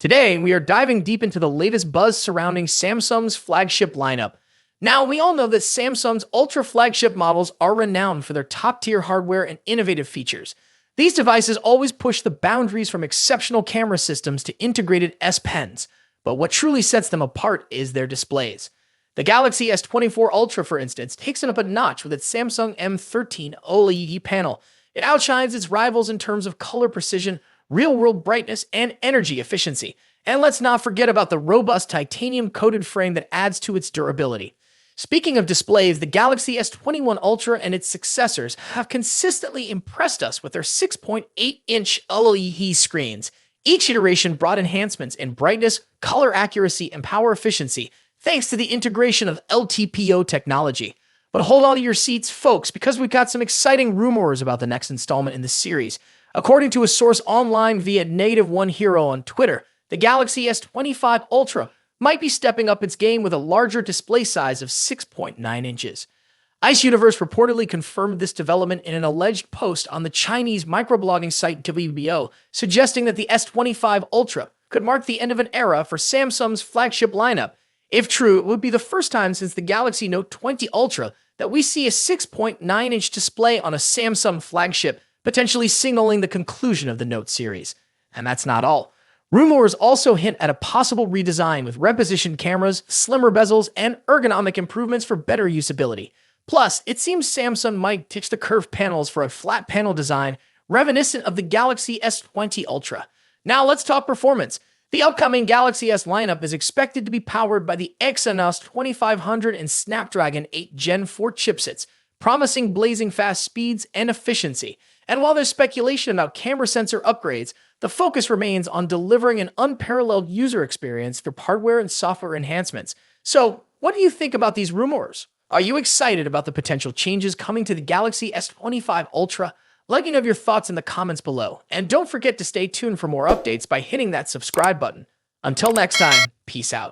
Today, we are diving deep into the latest buzz surrounding Samsung's flagship lineup. Now, we all know that Samsung's Ultra flagship models are renowned for their top-tier hardware and innovative features. These devices always push the boundaries from exceptional camera systems to integrated S Pens, but what truly sets them apart is their displays. The Galaxy S24 Ultra, for instance, takes it up a notch with its Samsung M13 OLED panel. It outshines its rivals in terms of color precision, real-world brightness, and energy efficiency. And let's not forget about the robust titanium-coated frame that adds to its durability. Speaking of displays, the Galaxy S21 Ultra and its successors have consistently impressed us with their 6.8-inch OLED screens. Each iteration brought enhancements in brightness, color accuracy, and power efficiency, thanks to the integration of LTPO technology. But hold on to your seats, folks, because we've got some exciting rumors about the next installment in the series. According to a source online via -1hero on Twitter, the Galaxy S25 Ultra might be stepping up its game with a larger display size of 6.9 inches. Ice Universe reportedly confirmed this development in an alleged post on the Chinese microblogging site Weibo, suggesting that the S25 Ultra could mark the end of an era for Samsung's flagship lineup. If true, it would be the first time since the Galaxy Note 20 Ultra that we see a 6.9-inch display on a Samsung flagship, potentially signaling the conclusion of the Note series. And that's not all. Rumours also hint at a possible redesign with repositioned cameras, slimmer bezels, and ergonomic improvements for better usability. Plus, it seems Samsung might ditch the curved panels for a flat panel design reminiscent of the Galaxy S20 Ultra. Now let's talk performance. The upcoming Galaxy S lineup is expected to be powered by the Exynos 2500 and Snapdragon 8 Gen 4 chipsets, promising blazing fast speeds and efficiency. And while there's speculation about camera sensor upgrades, the focus remains on delivering an unparalleled user experience through hardware and software enhancements. So, what do you think about these rumors? Are you excited about the potential changes coming to the Galaxy S25 Ultra? Let me know your thoughts in the comments below. And don't forget to stay tuned for more updates by hitting that subscribe button. Until next time, peace out.